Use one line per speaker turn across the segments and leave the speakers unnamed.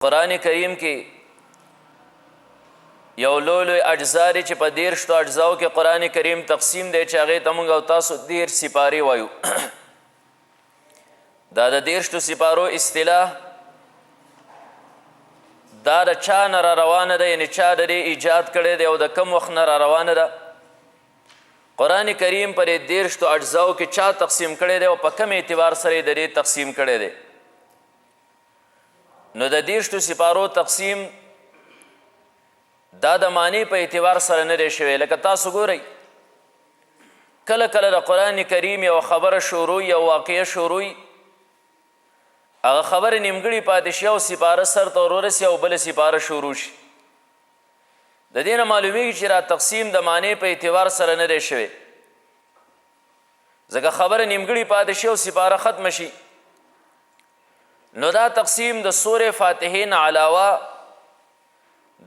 قرآن کریم کې یو لوی اجزا دی چې په 13 اجزاو کې قرآن کریم تقسیم دی چې هغې ته موږ او تاسو 13 سپارې وایو دا د 13 سپارو اصطلاح دا د چا نه را روانه ده، یعنی چا د دې ایجاد کړی دی او د کم وخت نه را روانه ده. قرآن کریم پر 13 اجزاو کې چا تقسیم کړی دی او په کم اعتبار سره د دې تقسیم کړی دی. نو د 13 سپارو تقسیم دا د معنی په اعتبار سره نه دی شوی. لکه تاسو ګورئ کله کله د قرآن کریم یو خبره شروع یو واقعه شروع هغه خبره نیمګړې پاتې شي او سپاره سر ته ورورسي او بله سپاره شروع شي. د دې نه معلومیږي چې را تقسیم د معنی په اعتبار سره نه دی شوی، ځکه خبره نیمګړې پاتې شي او سپاره ختمه شي. نو دا تقسیم د سورې فاتحې نه علاوه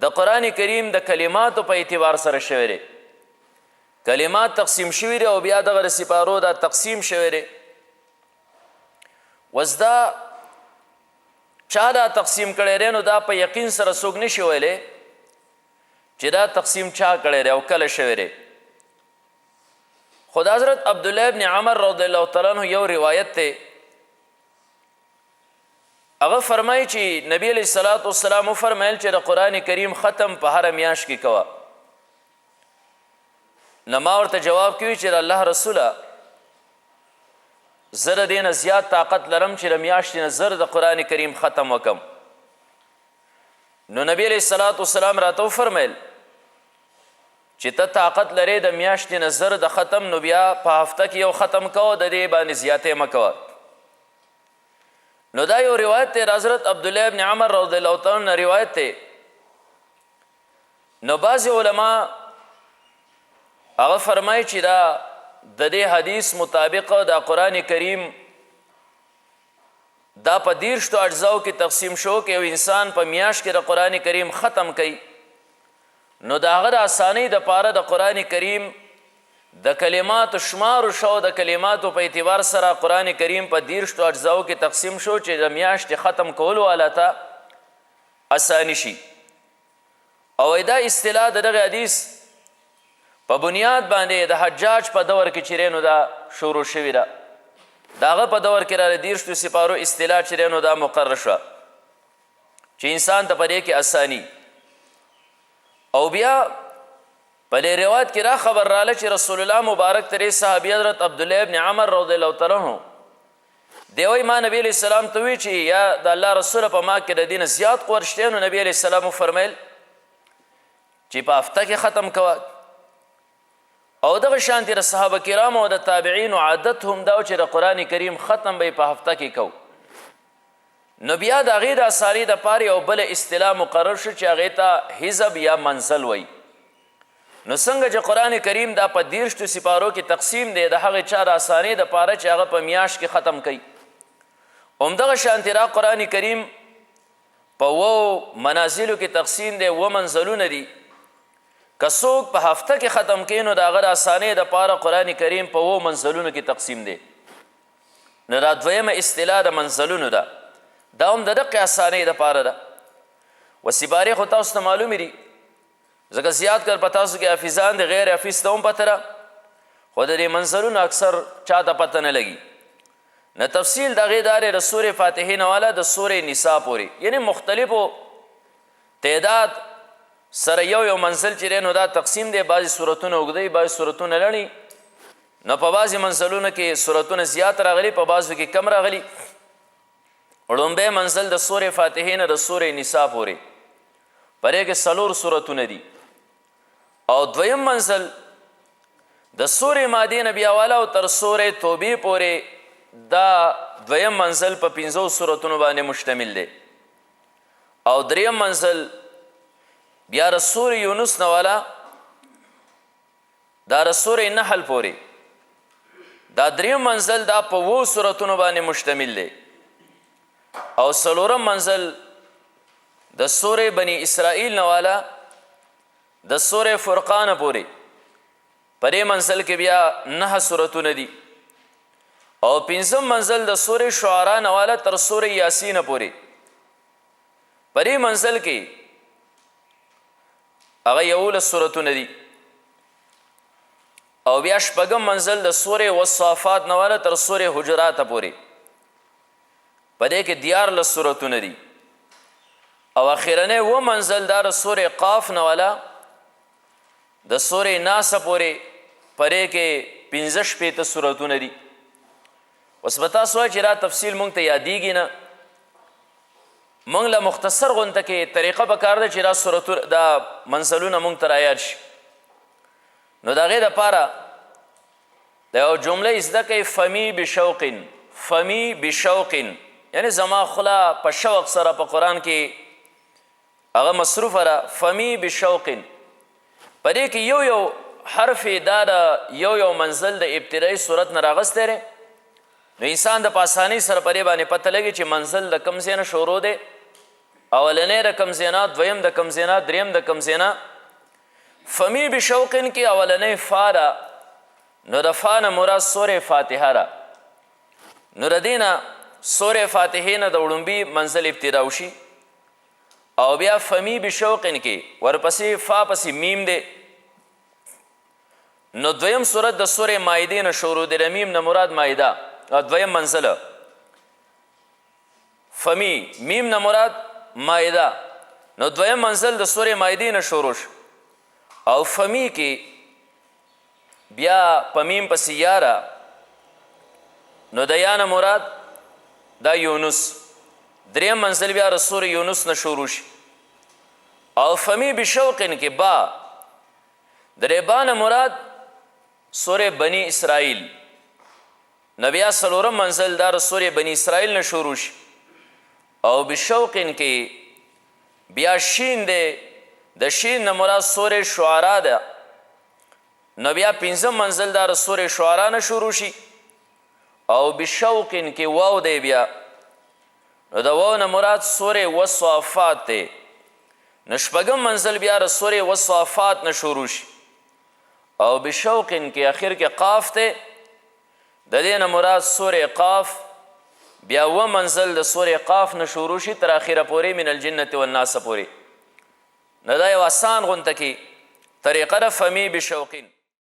د قرآن کریم د کلماتو په اعتبار سره شوی دی. کلمات تقسیم شوي دي او بیا دغه د سپارو دا تقسیم شوی دی. وس دا چا دا تقسیم کړی دی نو دا په یقین سره څوک نشي ویلی چې دا تقسیم چا کړی دی او کله شوی دی. خو د حضرت عبدالله ابن عمر رضی الله تعالی عنه یو روایت دی، هغه فرمایي چې نبی علیه الصلاة والسلام وفرمیل چې د قرآن کریم ختم په هره میاشت کې کوه. نو ما ورته جواب کوي چې د الله رسوله زه د دې نه زیات طاقت لرم چې د میاشتې نه زر د قرآن کریم ختم وکم. نو نبی علیه الصلاة والسلام راته وفرمیل چې ته طاقت لرې د میاشتې نه زر د ختم، نو بیا په هفته کې یو ختم کوه، د دې باندې زیاتې مه کوه. نو دا یو روایت دی حضرت عبدالله ابن عمر رضی الله تعالی عنہ روایت دی. نو بعضې علما هغه فرمایي چې دا د دې حدیث مطابق دا قرآن کریم دا په 13 اجزاو کې تقسیم شو که یو انسان په میاشت کې د قرآن کریم ختم کوي نو د هغه د اسانۍ دپاره د قرآن کریم د کلماتو شمار شو، د کلماتو په اعتبار سره قرآن کریم په 13 اجزاو کې تقسیم شو چې د میاشتې ختم کولو والا ته اساني شي. او دا اصطلاح د دغه حدیث په بنیاد باندې د حجاج په دور کې چې نو دا شروع شوې ده، د هغه په دور کې را د 13 سپارو اصطلاح چې نو دا مقرر شوه چې انسان ته په دې کې اساني. او بیا په دې روایت کې را خبر راله چې رسول الله مبارک ترې صحابي حضرت عبدالله ابن عمر رضی الله تعالی عنه دی وایي ما نبی علیه السلام ته وی چې یا د الله رسوله په ما کې د دې نه زیات قور شته، نو نبی علیه السلام وفرمیل چې په هفته کې ختم کوه. او دغه شانتې د صحابه کرامو او د تابعینو عادت هم دا و چې د قرآن کریم ختم به یې په هفته کې کو. نو بیا د هغې د اسانۍ دپاره یو بله اصطلاح مقرر شو چې هغې ته حزب یا منزل وایي. نو څنګه چې قرآن کریم دا په 13 سپارو کې تقسیم دی د هغې چا د اسانۍ دپاره چې هغه په میاشت کې ختم کوي، همدغه شانتې را قرآن کریم په 2 منازلو کې تقسیم دی، 2 منزلونه دي. که څوک په هفته کې ختم کوي نو د هغه د اسانۍ دپاره قرآن کریم په 2 منزلونو کې تقسیم دی. نو دا دویمه اصطلاح د منزلونو ده، دا هم د دقې اسانۍ دپاره ده. و سپارې خو تاسو ته معلومې دي، ځکه زیات کر په تاسو کې حافظان دي، غیر حافظ ته هم پته ده، خو د دې منزلونو اکثر چاته پته نه لګي. نه تفصیل د هغې دا دی د سورې فاتحې نه والا د سورې نساء پورې، یعنی مختلفو تعداد سره یو منزل چې دی نو دا تقسیم دی. بعضې صورتونه اوږده بعضې صورتونه لڼي، نو په بعضې منزلونو کې صورتونه زیات راغلي، په بعضو کې کم راغلي. لومبی منزل د سورې فاتحې نه د سورې نساء پورې، په دې کې 4 صورتونه دي. او دویم منزل د سورې مادې نه بیا والا او تر سورې توبې پورې، دا دویم منزل په 15 صورتونو باندې مشتمل دی. او دریم منزل بیا د سورې یونس نه والا دا د سورې نحل پورې، دا دریم منزل دا په 2 صورتونو باندې مشتمل دی. او 4م منزل د سورې بنی اسرائیل نه والا د سورې فرقان پورې، په دې منزل کې بیا 9 صورتونه دي. او 5م منزل د سورې شعراء نه والا تر سورې یاسین پورې، په دې منزل کې هغه 11 سورتونه دي او بیا شپږم منزل د سورې والصافات نه والا تر سورې حجرات پورې په دې کې 14 سورتونه دي او اخرنی و منزل دا د سورې قاف نه والا د سورې ناس پورې په دې کې 15 سورتونه دي. اوس به تاسو وایئ چې دا تفصیل مونږ ته یادیږي نه، مونږ له مختصر غونته کې طریقه پکار ده چې دا منزلونه مونږ ته رایاد شي. نو د هغې دپاره د یو جمله زده کوئ فمی بشوق یعنی زما خوله په شوق سره په قرآن کې هغه مصروفه ده. فمی بشوق په دې کې یو حرف دا د یو منزل د ابتدایي صورت نه راغستی دی، نو انسان د په اسانۍ سره په دې باندې پته لګي چې منزل د کوم ځای نه شروع دی، اولنی د کوم ځای نه، دویم د کوم ځای نه، دریم د کوم ځای نه. فمی بشوق کې اولنی فا ده، نو د فا نه مراد سورې فاتحه ده. نو د دې نه سورې فاتحې نه د وړومبي منزل ابتدا وشي او بیا فمی بشوق کې ورپسې فا پسې میم دی. نو دویم صورت د سورې مائدې نه شروع دی، د میم نه مراد مائده دویم منزله. فمی میم نه مراد مائده، نو دویم منزل د سورې مائدې نه شروع شو او فمی کې بیا په میم پسې یا ده، نو د یا نه مراد دا یونس. دریم منزل بیا د سورې یونس نه شروع شي او فمی بشوق کې با د با نه مراد سورې بنی اسرائیل. نو بیا څلورم منزل دا د سورې بنی اسرائیل نه شروع شي او بشوق کې بیا شین دی، د شین نه مراد سورې شعرا ده. نو بیا پنځم منزل دا د سورې شعرا نه شروع شي او بشوق کې واو دی، بیا نو د واو نه مراد سورې والصافات دی. نو شپږم منزل بیا د سورې والصافات نه شروع شي او بشوق کې اخر کې قاف دی، د دې نه مراد سورې قاف. بیا و منزل د سورې قاف نه شروع شي تر اخره پورې من الجنة والناس پورې. نو دا یو آسان غونته کې طریقه ده فمی بشوقین.